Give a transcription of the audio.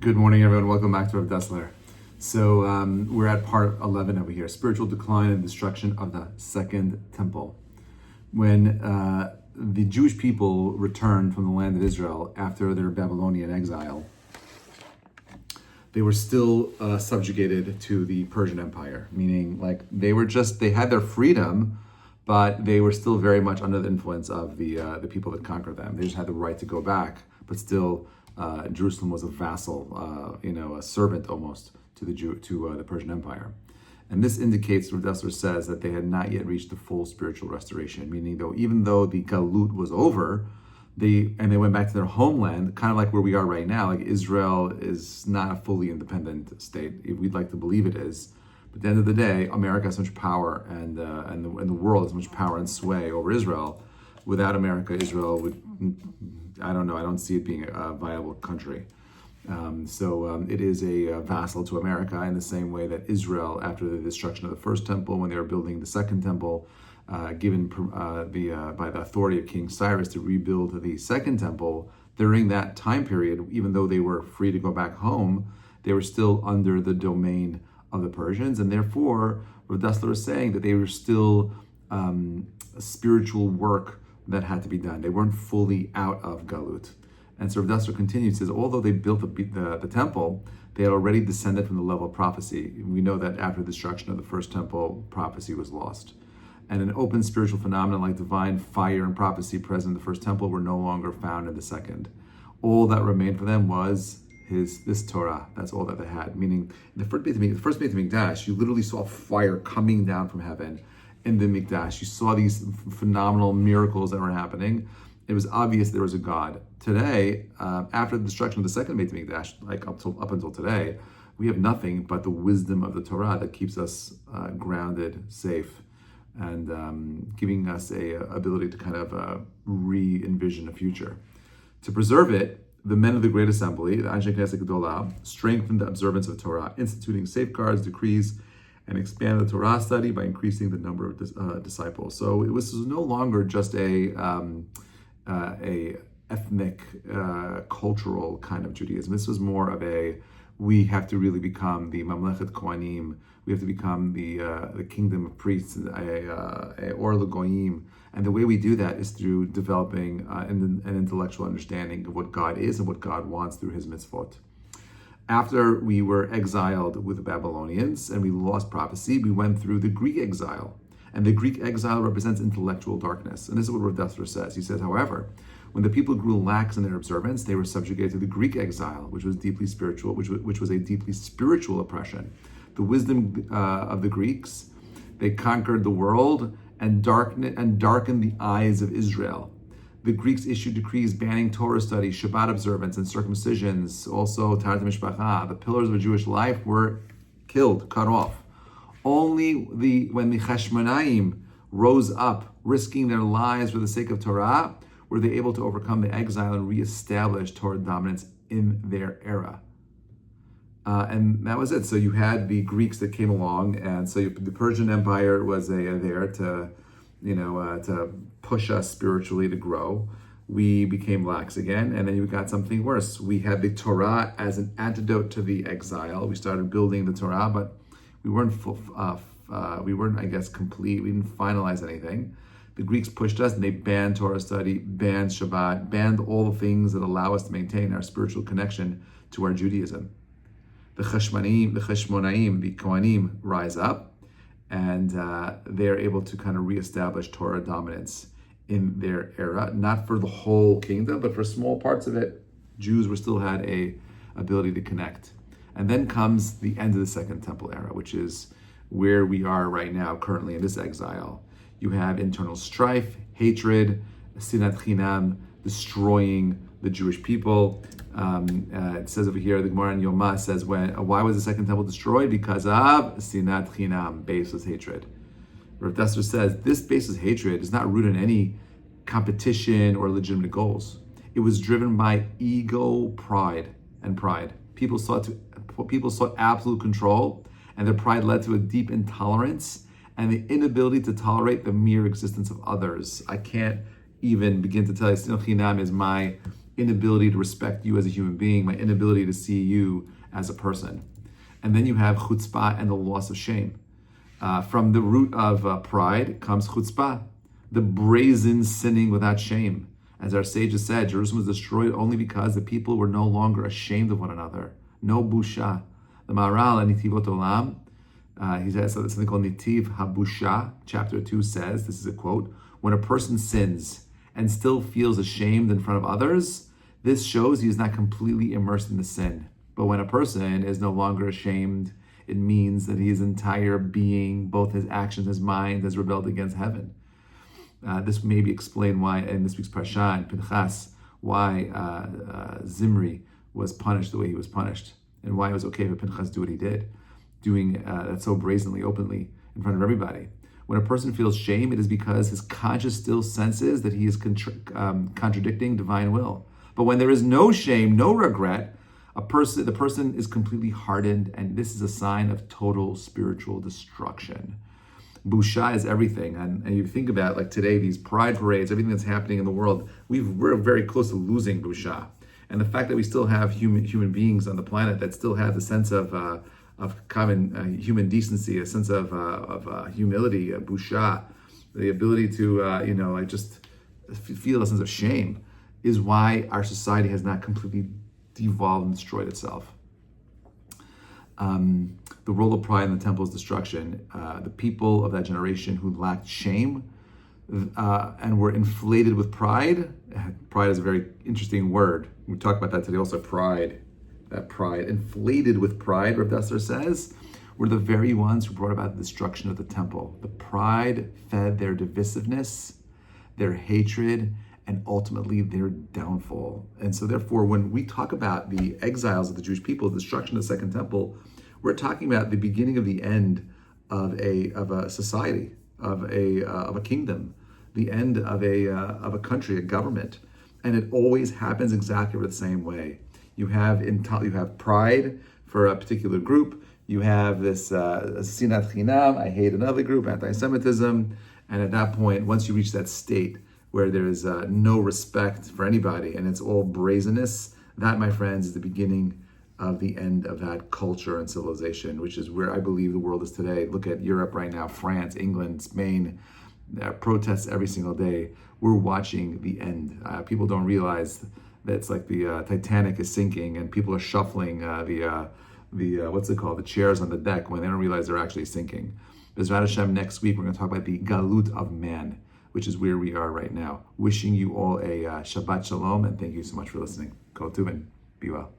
Good morning, everyone. Welcome back to Rav Dessler. So we're at part 11 over here, spiritual decline and destruction of the Second Temple. When the Jewish people returned from the land of Israel after their Babylonian exile, they were still subjugated to the Persian Empire, meaning like they had their freedom, but they were still very much under the influence of the people that conquered them. They just had the right to go back, but still Jerusalem was a vassal, a servant almost to the Persian Empire. And this indicates, Rav Dessler says, that they had not yet reached the full spiritual restoration, meaning even though the Galut was over, they went back to their homeland, kind of like where we are right now. Like Israel is not a fully independent state. We'd like to believe it is. But at the end of the day, America has so much power and the world has so much power and sway over Israel. Without America, Israel would, I don't see it being a viable country. It is a vassal to America in the same way that Israel, after the destruction of the first temple, when they were building the second temple, given by the authority of King Cyrus to rebuild the second temple, during that time period, even though they were free to go back home, they were still under the domain of the Persians, and therefore, Rav Dessler is saying that they were still spiritual work that had to be done. They weren't fully out of Galut. And so Rav Dessler continues, says, although they built the temple, they had already descended from the level of prophecy. We know that after the destruction of the first temple, prophecy was lost. And an open spiritual phenomenon like divine fire and prophecy present in the first temple were no longer found in the second. All that remained for them was this Torah. That's all that they had. Meaning, in the first Beit Hamikdash, you literally saw fire coming down from heaven in the Mikdash. You saw these phenomenal miracles that were happening. It was obvious there was a God. Today, after the destruction of the second Beit Hamikdash, like up until today, we have nothing but the wisdom of the Torah that keeps us grounded, safe, and giving us a ability to kind of re-envision a future. To preserve it, the men of the Great Assembly, the Anshe Knesset Geulah, strengthened the observance of Torah, instituting safeguards, decrees, and expanded the Torah study by increasing the number of disciples. So it was no longer just a ethnic, cultural kind of Judaism. This was more of we have to really become the Mamlechet Kohanim. We have to become the kingdom of priests, or the Goyim. And the way we do that is through developing an intellectual understanding of what God is and what God wants through His mitzvot. After we were exiled with the Babylonians and we lost prophecy, we went through the Greek exile. And the Greek exile represents intellectual darkness. And this is what Rav Dessler says. He says, however, when the people grew lax in their observance, they were subjugated to the Greek exile, which was deeply spiritual, which was a deeply spiritual oppression. The wisdom of the Greeks, they conquered the world and darkened the eyes of Israel. The Greeks issued decrees banning Torah study, Shabbat observance, and circumcisions. Also, Taharat Mishpacha, the pillars of a Jewish life, were cut off. Only when the Chashmonaim rose up, risking their lives for the sake of Torah, were they able to overcome the exile and reestablish Torah dominance in their era. And that was it. So you had the Greeks that came along, and so the Persian Empire was there to push us spiritually to grow. We became lax again, and then you got something worse. We had the Torah as an antidote to the exile. We started building the Torah, but we weren't complete. We didn't finalize anything. The Greeks pushed us, and they banned Torah study, banned Shabbat, banned all the things that allow us to maintain our spiritual connection to our Judaism. The Chashmonaim, the Kohanim rise up, and they're able to kind of reestablish Torah dominance in their era, not for the whole kingdom, but for small parts of it. Jews still had a ability to connect. And then comes the end of the Second Temple era, which is where we are right now, currently in this exile. You have internal strife, hatred, sinat chinam, destroying the Jewish people. It says over here, the Gemara in Yomah says, why was the Second Temple destroyed? Because of sinat chinam, baseless hatred. Rav Dessler says, this baseless hatred is not rooted in any competition or legitimate goals. It was driven by ego, pride. People sought absolute control, and their pride led to a deep intolerance and the inability to tolerate the mere existence of others. I can't even begin to tell you, Sinat Chinam inability to respect you as a human being, my inability to see you as a person. And then you have chutzpah and the loss of shame. From the root of pride comes chutzpah, the brazen sinning without shame. As our sages said, Jerusalem was destroyed only because the people were no longer ashamed of one another. No busha. The Maharal in Nitivot Olam, he says something called Nitiv HaBusha, chapter 2 says, this is a quote, when a person sins and still feels ashamed in front of others, this shows he is not completely immersed in the sin. But when a person is no longer ashamed, it means that his entire being, both his actions, his mind, has rebelled against heaven. This maybe explain why in this week's Parsha, in Pinchas, why Zimri was punished the way he was punished, and why it was okay for Pinchas to do what he did, doing that so brazenly, openly, in front of everybody. When a person feels shame, it is because his conscience still senses that he is contradicting divine will. But when there is no shame, no regret, the person is completely hardened, and this is a sign of total spiritual destruction. Busha is everything, and you think about like today, these pride parades, everything that's happening in the world, we're very close to losing Busha. And the fact that we still have human beings on the planet that still have the sense of common human decency, a sense of humility, busha, the ability to just feel a sense of shame, is why our society has not completely devolved and destroyed itself. The role of pride in the temple's destruction. The people of that generation who lacked shame and were inflated with pride. Pride is a very interesting word. We talk about that today also, pride. That pride, inflated with pride, Rav Dessler says, were the very ones who brought about the destruction of the temple. The pride fed their divisiveness, their hatred, and ultimately their downfall. And so therefore, when we talk about the exiles of the Jewish people, the destruction of the second temple, we're talking about the beginning of the end of a society, of a kingdom, the end of a country, a government. And it always happens exactly the same way. You have pride for a particular group. You have this sinat chinam, I hate another group, anti-Semitism. And at that point, once you reach that state where there is no respect for anybody and it's all brazenness, that, my friends, is the beginning of the end of that culture and civilization, which is where I believe the world is today. Look at Europe right now, France, England, Spain, protests every single day. We're watching the end. People don't realize that it's like the Titanic is sinking and people are shuffling the chairs on the deck when they don't realize they're actually sinking. B'ezrat Hashem, next week we're going to talk about the galut of man, which is where we are right now. Wishing you all a Shabbat Shalom, and thank you so much for listening. Kol Tuvin. Be well.